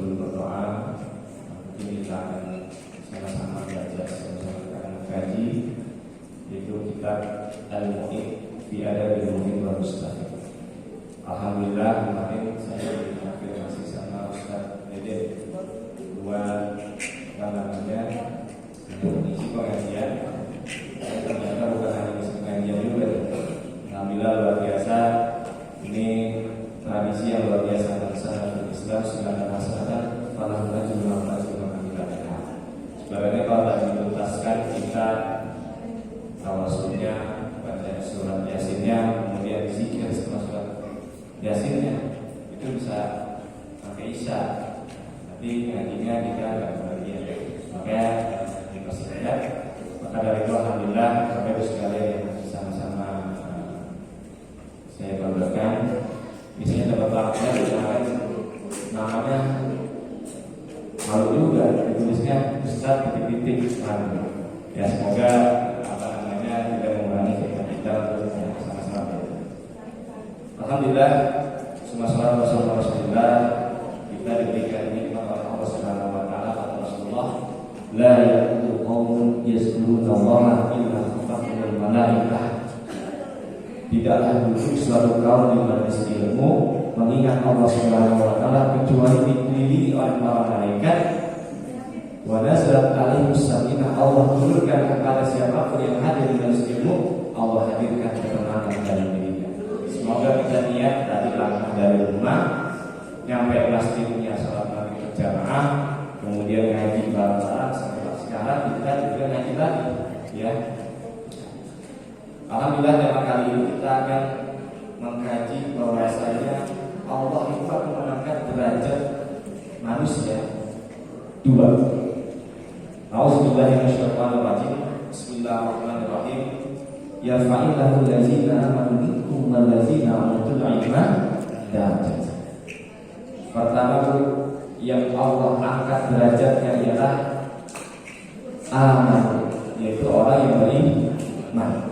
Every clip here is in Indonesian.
sebelum berdoa, mungkin kita akan sama-sama belajar, sama-sama kita akan mengkaji, yaitu kitab Al-Mu'in fi Adabil Mu'min wal Mustaqim. Alhamdulillah kemarin saya dikonfirmasi sama Ustaz Dede buat mengisi pengajian. Ternyata bukan hanya mengisi pengajian juga. Alhamdulillah luar biasa. Ini tradisi yang luar biasa bangsa Islam segala masyarakat. Alhamdulillah juga sebenarnya kalau tadi dituntaskan kita tawasulnya baca surat Yasinnya, kemudian zikir setelah surat Yasinnya itu bisa pakai isya. Tapi ngajinya kita agak kebagian, makanya dipersilakan. Maka dari itu alhamdulillah Bapak Ibu sekalian yang sama-sama saya banggakan. Misalnya dapat langsung kemarin namanya malu juga ditulisnya Ustaz titik-titik malu. Ya semoga tidak mengurangi kita untuk sama-sama. Alhamdulillah, semua salawat Rasulullah kita diberikan nikmat oleh Allah Subhanahu wa taala kata Rasulullah, la yaqulu qaumun yazkuruna Allah illa khafatul malaikah. Tidaklah duduk suatu kaum di majelis ilmu mengingat Allah Subhanahu wa taala kecuali dikelilingi oleh para malaikat. Wa nazalat alaihim sakinah, Allah turunkan kepada siapapun yang hadir di majelis ilmu, Allah hadirkan ketenangan dalam dirinya. Semoga kita niat tadi langkah dari rumah nyampe masjidnya sholat maghrib berjamaah, kemudian ngaji bareng-bareng sampai sekarang kita juga ngaji lagi, ya. Alhamdulillah dalam kali ini kita akan mengkaji bahwasanya Allah itu akan mengangkat derajat manusia dua. A'udzubillahiminasyaitonirrajim. Bismillahirrahmanirrahim. Yarfa'illahu allazina amanu minkum wallazina utul ilma darajat. Pertama yang Allah angkat derajatnya ialah aman, yaitu orang yang beriman.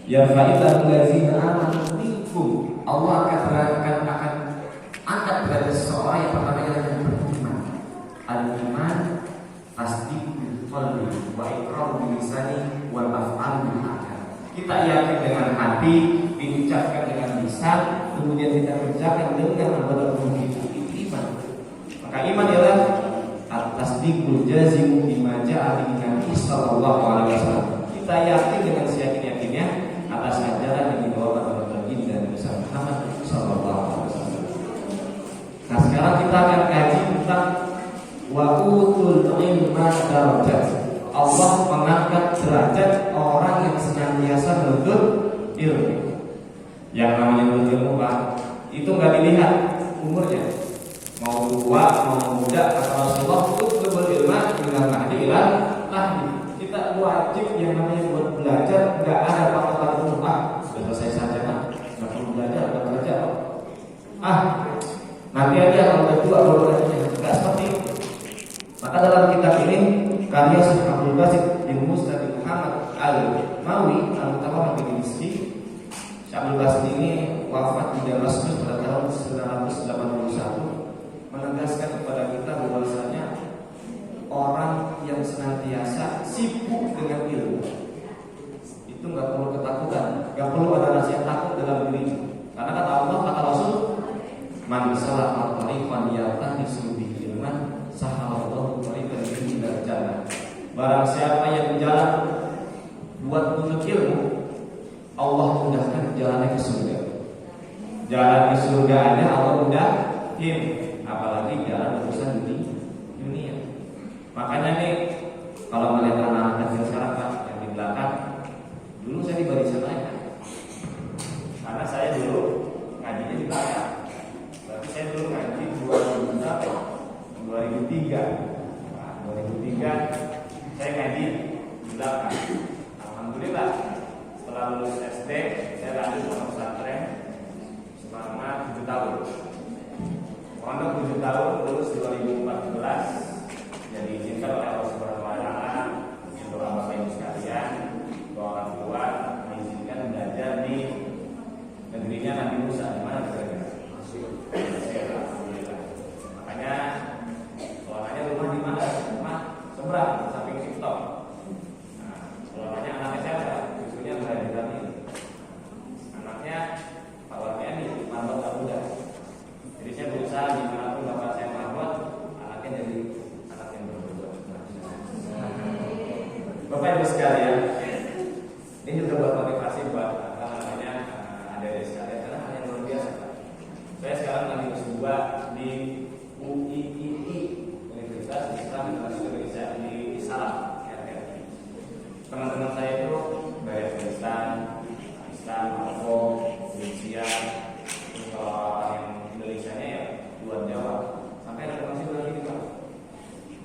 Yarfa'illahu allazina amanu minkum, Allah akan angkat derajat seseorang yang pertama ialah yang beriman. Al-iman pasti qalbi wa iqrar bil lisani wal af'al bil arkan. Kita yakin dengan hati, diucapkan dengan lisan, kemudian kita kerjakan dengan anggota tubuh kita. Itu iman. Maka iman ialah at-tasdiqul jazim bima ja'a bihi Nabi sallallahu alaihi wasallam. Kita yakin dengan seyakin-yakinnya atas ajaran yang dibawa oleh Nabi dan Muhammad sallallahu alaihi wasallam. Nah, sekarang kita akan kaji tentang wa utul ilma darajat. Allah mengangkat derajat orang yang senantiasa menuntut ilmu. Yang namanya menuntut ilmu, Pak, itu nggak dilihat umurnya, mau tua mau muda. Kata Rasulullah, utul ilma ila mahdilah lahdi. Kita wajib yang namanya buat belajar, nggak ada patokan umur. Sudah selesai saja, Pak, nggak perlu belajar, nggak belajar. Nanti aja kalau udah tua baru belajar. Nggak seperti itu. Maka dalam kitab ini karya Syekh Abdul Basit bin Mustadi Muhammad Al-Mawi Al-Mutawaffa bin Misri. Syekh Abdul Basit ini wafat di Damaskus pada tahun 1981, menegaskan kepada kita bahwasanya orang yang senantiasa sibuk dengan ilmu itu nggak perlu ketakutan, nggak perlu ada rasa takut dalam dirinya. Karena kata Allah, kata Rasul, man salaka tariqan yaltamisu bihi ilman sahalallahu tariqan ila jannah. Barang siapa yang berjalan buat menuntut ilmu, Allah mudahkan jalannya ke surga. Jalan ke surga ada, Allah mudahin, apalagi jalan urusan di dunia. Makanya nih, kalau melihat anak-anak kecil sekarang, Pak, yang di belakang, dulu saya di barisan lain, karena saya dulu ngajinya di belakang. Berarti saya dulu ngaji 2003. Nah, 2003 saya ngaji di belakang. Alhamdulillah setelah lulus SD saya lanjut ke pesantren selama 7 tahun. Pondok 7 tahun, lulus 2014. Jadi izinkan oleh Allah Subhanahu wa taala untuk Bapak Ibu sekalian, orang tua mengizinkan belajar di negerinya Nabi Musa. Di mana kira-kira? Alhamdulillah. Makanya di UIII, Universitas Islam Indonesia di Salam, RRI. Teman-teman saya itu dari Afghanistan, Pakistan, Maroko, Indonesia, terus kalau orang yang Indonesianya ya luar Jawa, sampai ada masih bilang gini Pak,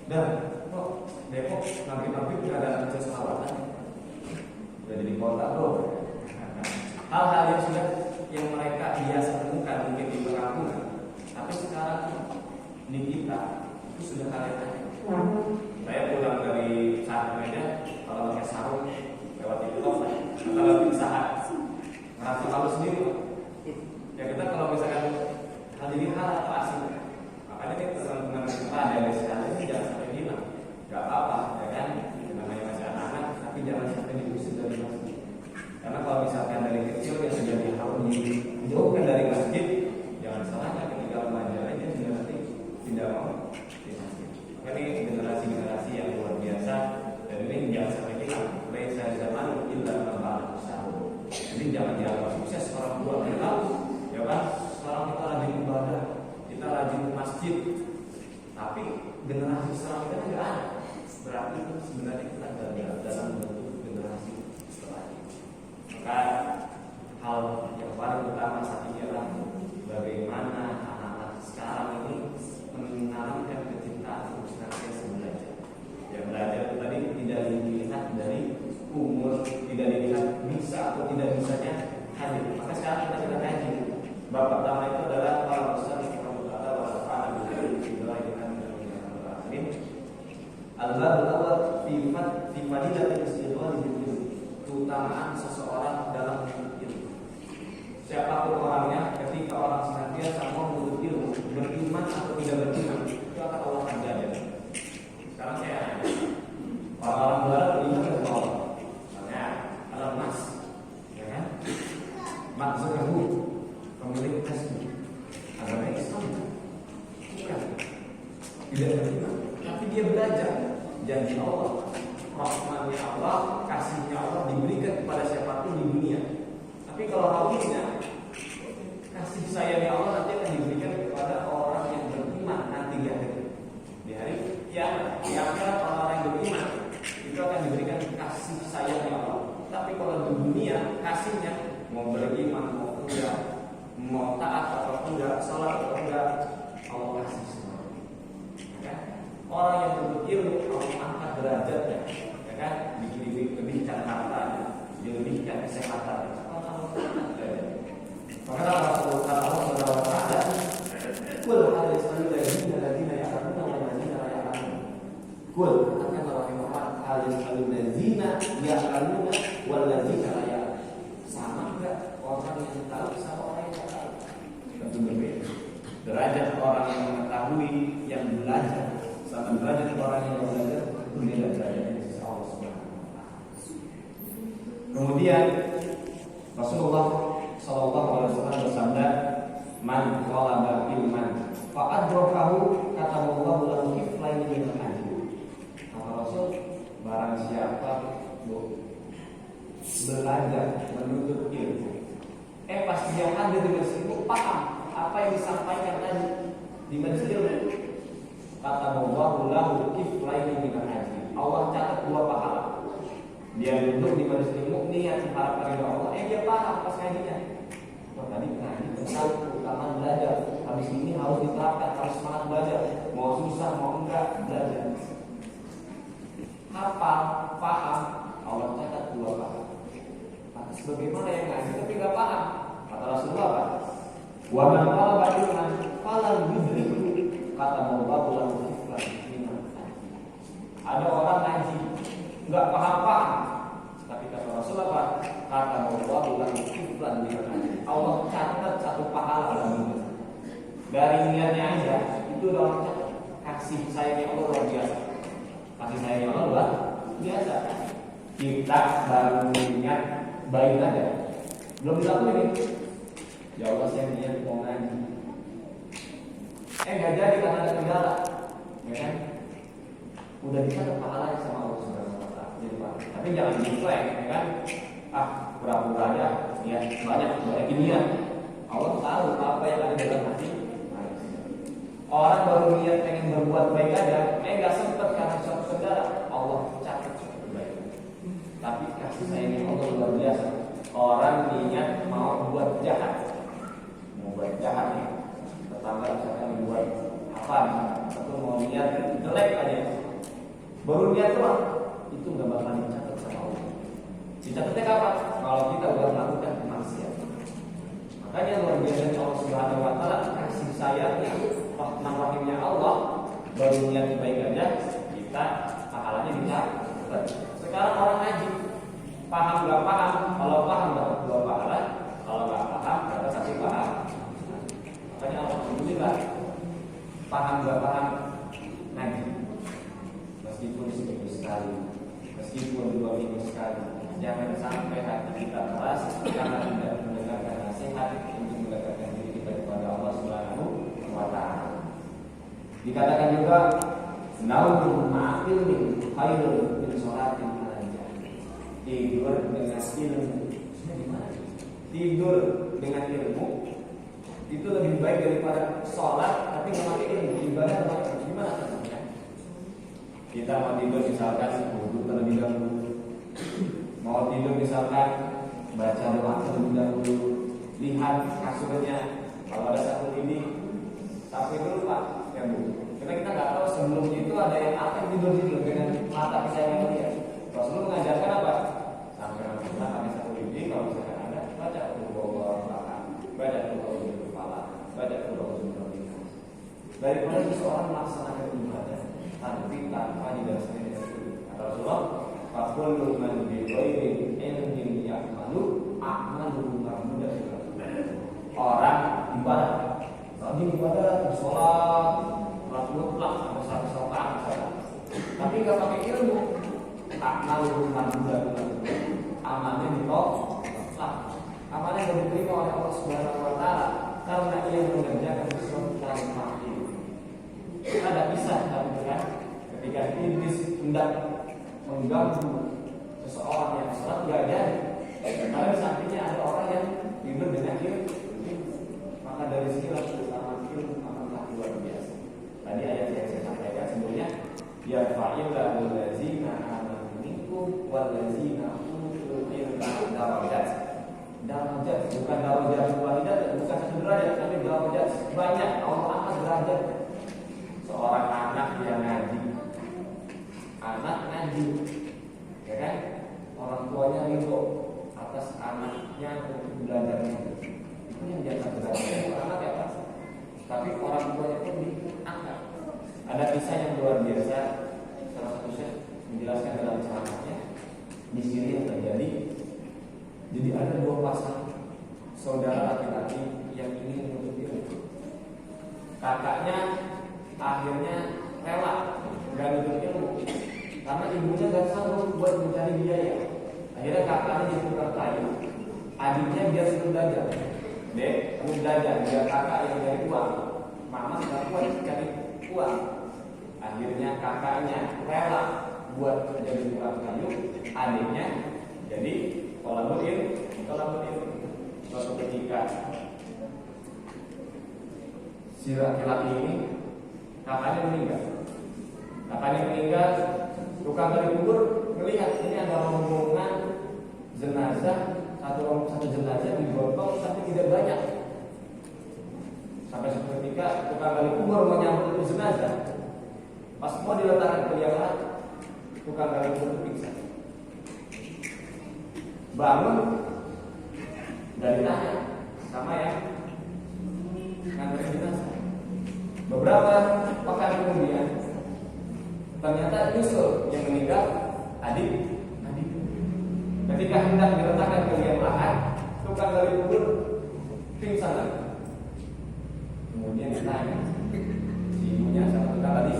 dan kok Depok nanti tidak ada akses selawatan, udah jadi kota bro. Hal-hal yang sudah yang mereka biasa temukan mungkin di perkampungan, tapi sekarang di kita itu sudah kalian. Saya pulang dari saat meja kalau pakai sarung lewat TikTok atau lewat saat merasa malu sendiri Pak. Ya kita kalau misalkan hadirin hal atau asing, makanya kita teman-teman kita ada di sana ini jangan sampai bilang nggak apa-apa ya kan, namanya masih anak-anak, tapi jangan sampai diusir dari masjid. Karena kalau misalkan dari kecil yang sudah dijauhkan dari masjid, jangan salahnya ketika remaja aja sudah nanti tidak mau di masjid. Maka ini generasi-generasi yang luar biasa, dan ini jangan sampai hilang. Laisa zaman illa man sahur. Jadi jangan dianggap sukses orang tua kita, ya kan? Sekarang kita rajin ibadah, kita rajin ke masjid, tapi generasi sekarang kita tidak ada. Berarti itu sebenarnya kita gagal dalam bentuk generasi setelah ini. Maka hal yang paling utama saat ini adalah bagaimana anak-anak sekarang ini menanamkan kecintaan untuk senantiasa belajar. Ya belajar itu tadi tidak dilihat dari umur, tidak dilihat bisa atau tidak bisanya hadir. Maka sekarang kita sudah kaji. Bab pertama itu adalah para besar Al-Bab al-awwal fi fadilatil istighfar keutamaan seseorang dalam menuntut ilmu. Siapapun orangnya, ketika orang senantiasa mau menuntut ilmu, beriman atau tidak beriman, itu akan Allah akan jaga. Sekarang saya nanya, orang-orang barat beriman kepada Allah. Misalnya Elon Musk, ya kan? Mark Zuckerberg, pemilik Facebook, agama Islam, bukan? Tidak beriman, tapi dia belajar. Janji Allah, rahmatnya Allah, kasihnya Allah diberikan kepada siapapun di dunia. Tapi kalau harusnya kasih sayangnya Allah nanti akan diberikan kepada orang yang beriman nanti di hari kiamat. Di akhirat orang yang beriman itu akan diberikan kasih sayangnya Allah. Tapi kalau di dunia kasihnya mau beriman mau enggak, mau taat atau enggak, salat atau enggak, Allah kasih semua. Orang yang berilmu Allah angkat derajatnya, ya kan? Dilebihkan hartanya, dilebihkan kesehatan. Maka Allah Subhanahu wa taala, "Qul hal yastawi alladziina ya'lamuna wal ladziina la ya'lamun." Qul, katakan wahai Muhammad, hal yastawi alladziina ya'lamuna wal ladziina la ya'lamun. Sama enggak orang yang tahu sama orang yang tidak tahu? Tentu berbeda. Derajat orang yang mengetahui, yang belajar, sama derajat orang yang belajar itu beda derajatnya di sisi Allah Subhanahu wa taala. Kemudian Rasulullah sallallahu alaihi wasallam bersabda, "Man talaba ilman fa adrakahu kataballahu lahu kiflayn min al-ajr." Kata Rasul, barang siapa belajar menuntut ilmu, pas dia hadir di majelis ilmu, paham apa yang disampaikan tadi di majelis ilmu, kata Allah lahu kiflaini min al-ajr. Allah catat 2 pahala. Dia duduk di majelis ilmu, niat mengharapkan ridha Allah, dia paham pas ngajinya. Oh tadi ngaji tentang keutamaan belajar. Habis ini harus diterapkan, harus semangat belajar. Mau susah mau enggak belajar. Hafal, paham, Allah catat 2 pahala. Lantas bagaimana yang ngaji tapi enggak paham? Kata Rasulullah apa? Wa man talaba ilman falam yudrikhu kata Allah lahu kiflayn. Ada orang ngaji enggak paham-paham, tapi kata Rasulullah apa? Kata Allah lahu kiflayn. Allah catat 1 pahala dalam hidup. Dari niatnya aja itu udah catat. Kasih sayangnya Allah luar biasa. Kasih sayangnya Allah luar biasa. Kita baru niat baik aja, belum dilakuin. Ya Allah saya niat mau ngaji, nggak jadi karena ada kendala, ya kan? Udah dicatat pahalanya sama Allah Subhanahu wa taala. Tapi jangan diklaim, ya kan? Pura-pura aja, ya banyak niat. Allah tahu apa yang ada dalam hati. Orang baru niat pengen berbuat baik aja, nggak sempet karena suatu saudara, Allah catat kebaikan. Tapi kasih sayang Allah luar biasa. Orang niat mau buat jahat, nih, tetangga misalkan buat apa, atau mau niat jelek aja, baru niat doang, itu nggak bakal dicatat sama Allah. Dicatatnya kapan? Kalau kita udah melakukan maksiat. Makanya luar biasa Allah Subhanahu Wa Taala kasih sayangnya, rahmatnya Allah, baru niat baik aja kita pahalanya dicatat. Sekarang orang ngaji, paham nggak paham, kalau paham dapat 2 pahala, kalau nggak paham dapat 1 pahala. Makanya alhamdulillah, paham nggak paham ngaji, meskipun seminggu sekali, meskipun 2 minggu sekali, jangan sampai hati kita keras karena tidak mendengarkan nasihat untuk mendekatkan diri kita kepada Allah Subhanahu Wa Taala. Dikatakan juga, naumun ma'ilmin khairun min sholatin ala jahil. Tidur dengan ilmu. Tidur dengan ilmu itu lebih baik daripada sholat tapi nggak pakai ilmu. Ibadah gimana caranya? Kita mau tidur misalkan wudhu terlebih dahulu. Mau tidur misalkan baca doa terlebih dahulu. Lihat kasurnya, kalau ada satu ini, tapi dulu Pak. Karena kita nggak tahu sebelumnya itu ada yang akan tidur dengan mata kita yang melihat. Rasulullah mengajarkan apa? Sampai kita pakai satu lidi, kalau misalkan ada, baca Al-Qur'an, baca Al-Qur'an kepala, baca Al-Qur'an kepala. Daripada seseorang melaksanakan ibadah tanpa didasari dengan itu. Kata Rasulullah, "Faqul man bi ghairi ilmin ya'malu a'malu mudah." Orang ibadah, lagi ibadah, sholat, mutlak sampai 100 rakaat misalnya, tapi nggak pakai ilmu, amal bukan mudah, amalnya ditolak, amalnya nggak diterima oleh Allah Subhanahu Wa Taala karena ia mengerjakan sesuatu tanpa ilmu. Ada kisah tadi kan, ketika iblis hendak mengganggu seseorang yang sholat nggak jadi, karena di sampingnya ada orang yang tidur dengan ilmu, maka dari sinilah keutamaan ilmu amatlah luar biasa. Tadi ayat yang saya sampaikan sebelumnya, ya fa'ilul ladzina amanu minkum wal ladzina utul ilma darajat, bukan darajat wahidah, bukan satu derajat, tapi darajat banyak. Allah angkat derajat. Seorang anak yang ngaji, ya kan? Orang tuanya ridho atas anaknya untuk belajar ngaji. Itu yang diangkat derajat. Anak ya Pak. Tapi orang tuanya pun diangkat. Ada kisah yang luar biasa. Salah satu syekh menjelaskan dalam ceramahnya di sini yang terjadi. Jadi ada 2 pasang saudara laki-laki yang ingin menuntut ilmu. Kakaknya akhirnya rela nggak nuntut ilmu karena ibunya nggak sanggup buat mencari biaya. Akhirnya kakaknya jadi tukang kayu, adiknya biar suruh belajar. Dek, kamu belajar biar kakak yang cari uang. Mama nggak kuat cari uang. Akhirnya kakaknya rela buat jadi tukang kayu, adiknya jadi tolabul ilmu. Suatu ketika si laki-laki ini kakaknya meninggal, tukang gali kubur melihat ini ada rombongan jenazah, satu jenazah digotong tapi tidak banyak. Sampai suatu ketika tukang gali kubur mau nyambut itu jenazah, pas mau diletakkan ke liang lahat, tukang gali kubur pingsan. Bangun dari tanya sama yang nganterin jenazah. Beberapa pekan kemudian ternyata nyusul yang meninggal adik. Ketika hendak diletakkan ke liang lahat, tukang gali kubur pingsan lagi. Kemudian ditanya si ibunya sama tukang gali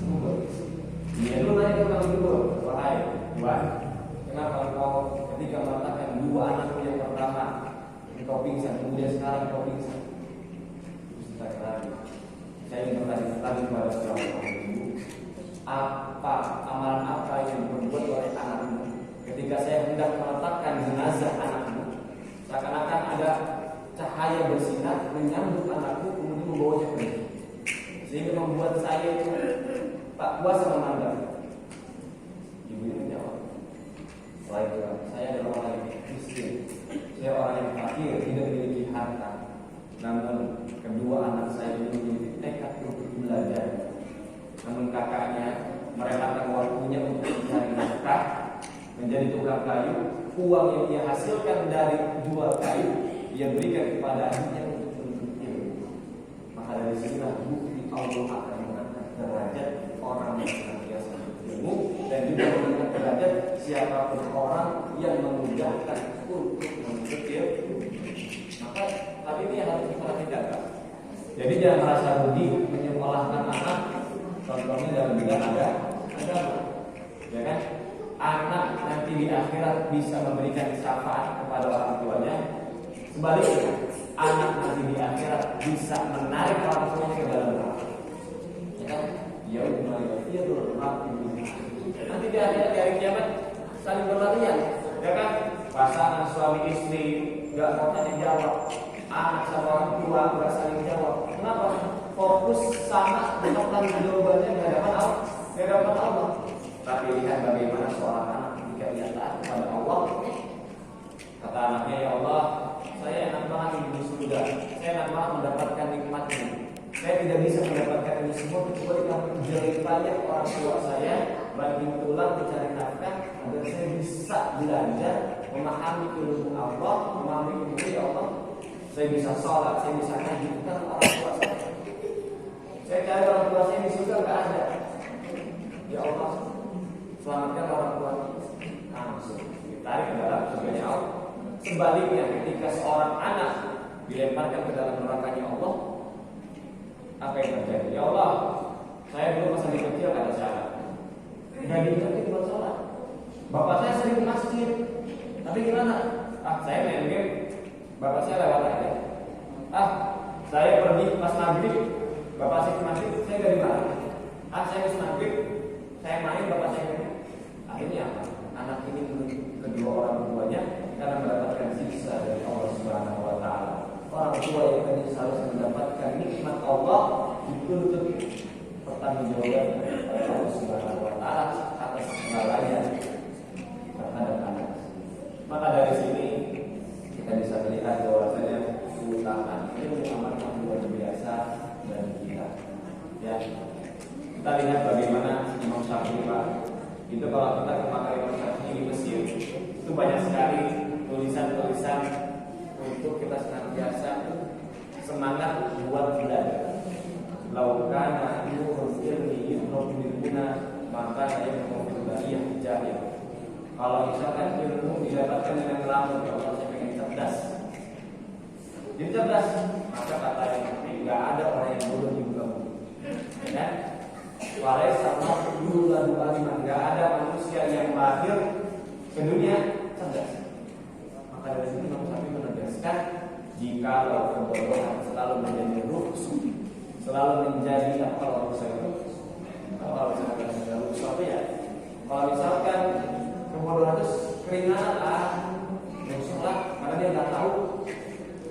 kubur. Dia dulu nanya ke tukang gali kubur, wahai Tuhan, kenapa engkau ketika meletakkan 2 anakku yang pertama engkau pingsan, kemudian sekarang engkau pingsan? Terus ditanya lagi, saya ingin bertanya kepada saudara ibu, apa amalan apa yang diperbuat oleh anakmu ketika saya hendak meletakkan jenazah anakmu, seakan-akan ada cahaya bersinar menyambut anakku kemudian membawanya pergi. sehingga membuat saya itu tak puas memandang. Ibu ini menjawab, saya adalah orang yang miskin, saya orang yang fakir, tidak memiliki harta. Namun kedua anak saya ini memiliki tekad untuk belajar. Namun kakaknya merelakan waktunya untuk mencari nafkah, menjadi tukang kayu. Uang yang ia hasilkan dari jual kayu, ia berikan kepada adiknya untuk menuntut ilmu. Maka dari sinilah bukti Allah akan mengangkat derajat orang yang senantiasa berilmu, dan juga mengangkat derajat siapapun orang yang memudahkan untuk menuntut ilmu. Maka hal ini yang harus kita perhatikan. Jadi jangan merasa rugi menyekolahkan anak. Contohnya dalam bidang agama, ya kan? Anak nanti di akhirat bisa memberikan syafaat kepada orang tuanya. Sebaliknya, anak nanti di akhirat bisa menarik orang tuanya ke dalam neraka. Ya kan? Ya udah, dia dulu nanti di akhirat di hari kiamat saling berlarian, ya kan? Pasangan suami istri nggak mau tanya jawab, anak sama orang tua nggak saling jawab. Kenapa? Fokus sama dengan tanggung jawabannya di hadapan Allah. Tapi lihat bagaimana seorang anak ketika ia taat kepada Allah. Kata anaknya, ya Allah, saya enak banget di surga, saya enak banget mendapatkan nikmatnya. Saya tidak bisa mendapatkan ini semua kecuali kamu jerih payah orang tua saya, banting tulang mencari nafkah agar saya bisa belajar memahami ilmu Allah, memahami ilmu Allah. Saya bisa sholat, saya bisa ngaji, bukan orang tua saya. Saya cari orang tua saya di surga nggak ada. Ya Allah, selamatkan orang tua. Langsung ditarik ke dalam surganya Allah. Sebaliknya, ketika seorang anak dilemparkan ke dalam nerakanya Allah, apa yang terjadi? Ya Allah, saya dulu masa di kecil kata saya, nggak diingetin buat sholat. Bapak saya sering ke masjid, tapi gimana? Saya main game, bapak saya lewat aja. Saya pergi pas maghrib, bapak saya ke masjid, saya dari mana? Saya ke maghrib, saya main, bapak saya main. Akhirnya apa? Anak ini kedua orang tuanya karena mendapatkan siksa dari Allah Subhanahu Wa Taala. Orang tua yang tadi harus mendapatkan nikmat Allah dituntut pertanggungjawaban oleh Allah Subhanahu Wa Taala atas kelalaian terhadap anak. Maka dari sini kita bisa melihat bahwasanya keutamaan ilmu amat luar biasa dan kita. Ya, kita lihat bagaimana Imam Syafi'i itu kalau kita ke makam Imam Syafi'i di Mesir itu banyak sekali tulisan-tulisan untuk kita senantiasa semangat buat belajar. Laukana nurul ilmi yudhibuna maka saya mau berbariyah jahil. Kalau misalkan ilmu didapatkan dengan ilmu, ya Allah saya pengen cerdas. Jadi cerdas, maka kata yang penting nggak ada orang yang bodoh di muka bumi. Ya kan? Walai sama dulu lalu aliman, nggak ada manusia yang lahir ke dunia cerdas. Maka dari sini Imam Syafi'i menegaskan jika kebodohan selalu menjadi rukhsah, selalu menjadi apa kalau rukhsah itu? Kalau misalkan rukhsah itu ya, kalau misalkan kebodohan itu keringanan rukhsah lah, karena dia nggak tahu.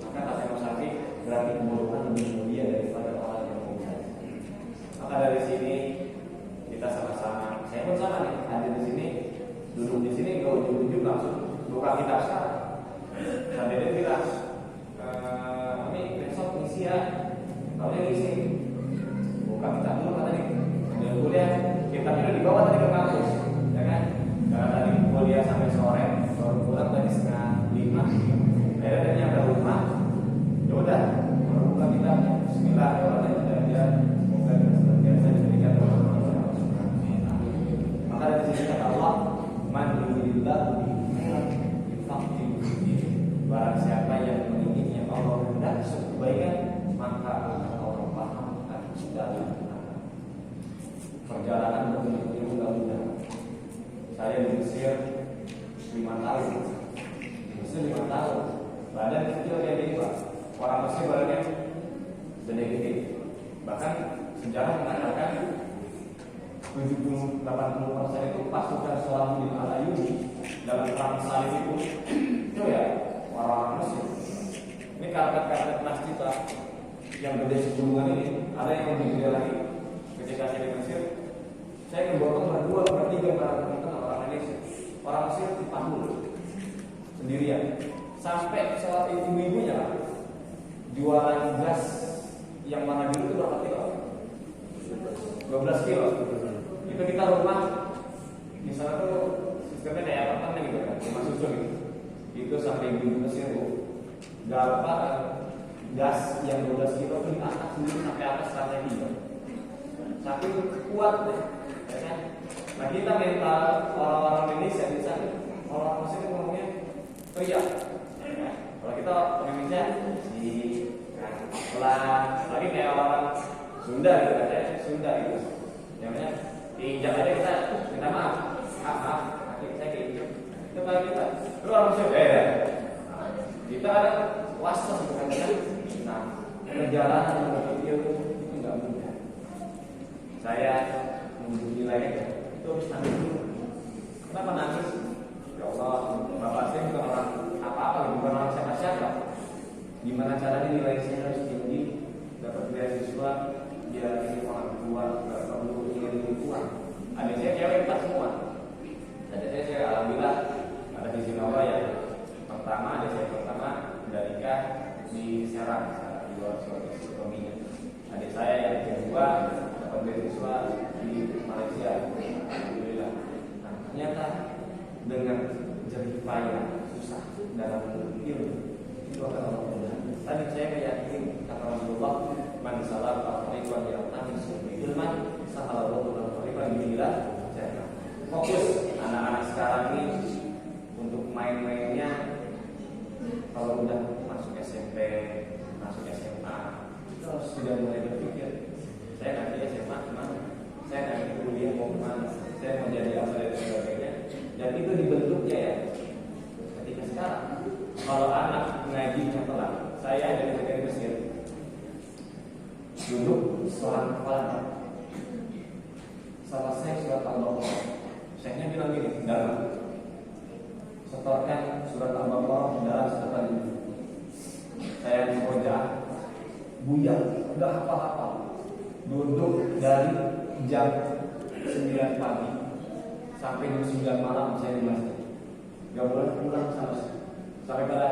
Maka kata Imam Syafi'i berarti kebodohan lebih mulia daripada orang yang mengajari. Maka dari sini kita sama-sama, saya pun sama nih, hadir di sini, duduk di sini, nggak ujung-ujung langsung buka kitab sekarang. Dan dia bilang, ini besok ngisi ya, kalau dia ngisi, buka kitab dulu kata nih, ambil kuliah, kitabnya di bawah tadi ke kampus, ya kan? Karena tadi kuliah sampai sore, baru pulang tadi 4:30, akhirnya nyampe rumah, ya udah, baru buka kitabnya, Bismillahirrahmanirrahim, semoga kita senantiasa diberikan oleh Allah Subhanahu Wa Taala. Maka dari sini kata Allah, man yuridillahu barang siapa yang menginginnya Allah hendak kebaikan, maka akan Allah pahamkan segala perjalanan menuju ilmu mudah. Saya di Mesir 5 tahun. Di Mesir 5 tahun. Badan kecil kayak gini Pak. Orang Mesir badannya gede-gede. Bahkan sejarah mengatakan 70-80% itu pasukan Salahuddin Al-Ayyubi dalam perang salib itu ya orang Mesir. Ini karpet-karpet masjid Pak yang gede segunungan ini ada yang lebih gede lagi. Ketika saya di Mesir, saya ngegotong berdua, bertiga orang Indonesia. Orang Mesir dipanggul sendirian. Sampai salah ibu-ibunya jualan gas yang mana dulu itu berapa kilo? 12 kilo. Itu kita rumah di sana tuh sistemnya kayak apartemen gitu kan, cuma susun gitu. Itu sampai ibu Mesir berapa gas yang 12 kilo itu diangkat sendiri sampai atas lantai 3. Tapi kuat deh, ya kan? Nah kita mental orang-orang Indonesia di sana, orang Mesir itu ngomongnya teriak. Ya. Kalau kita orang Indonesia di pelan, lagi kayak orang Sunda gitu kan, Sunda gitu. Namanya diinjak aja kita minta maaf, maaf, saya keinjak. Itu kalau kita, lu orang Mesir beda. Kita ada wastos bukan kan? Nah, perjalanan yang berpikir itu nggak mudah. Saya menilai itu harus nangis dulu. Kenapa nangis? Ya Allah, bapak saya bukan orang apa-apa, bukan orang siapa-siapa. Gimana caranya nilai saya harus tinggi, dapat beasiswa, biar ini orang tua, nggak perlu ingin uang. Ada saya cewek 4 semua. Ada saya alhamdulillah ada di Sinawa ya. Pertama ada saya pertama dari nikah di Serang, di luar Sulawesi Selatan. Adik saya yang kedua dapat beasiswa di Malaysia, alhamdulillah. Nah, ternyata dengan jerih payah susah dalam ilmu itu akan Allah mudah. Tadi saya meyakini kata Rasulullah, man salah al-tariqan ya'tami sumbi ilman sahalallahu al-tariqan bila jannah. Fokus anak-anak sekarang ini untuk main-mainnya. Kalau udah masuk SMP, masuk SMA, itu harus sudah mulai berpikir, saya nanti SMA kemana? Saya nanti kuliah mau kemana? Saya mau jadi apa dan sebagainya. Dan itu dibentuknya ya. Ketika sekarang, kalau anak ngajinya pelan, saya dari negara Mesir, duduk seorang kepala, selesai surat Al-Baqarah, Syekhnya bilang gini, dalam setorkan surat Al-Baqarah dalam setelah ini. Saya dikerja, buyar, udah hafal-hafal. Duduk dari jam 9 pagi sampai jam 9 malam saya di masjid.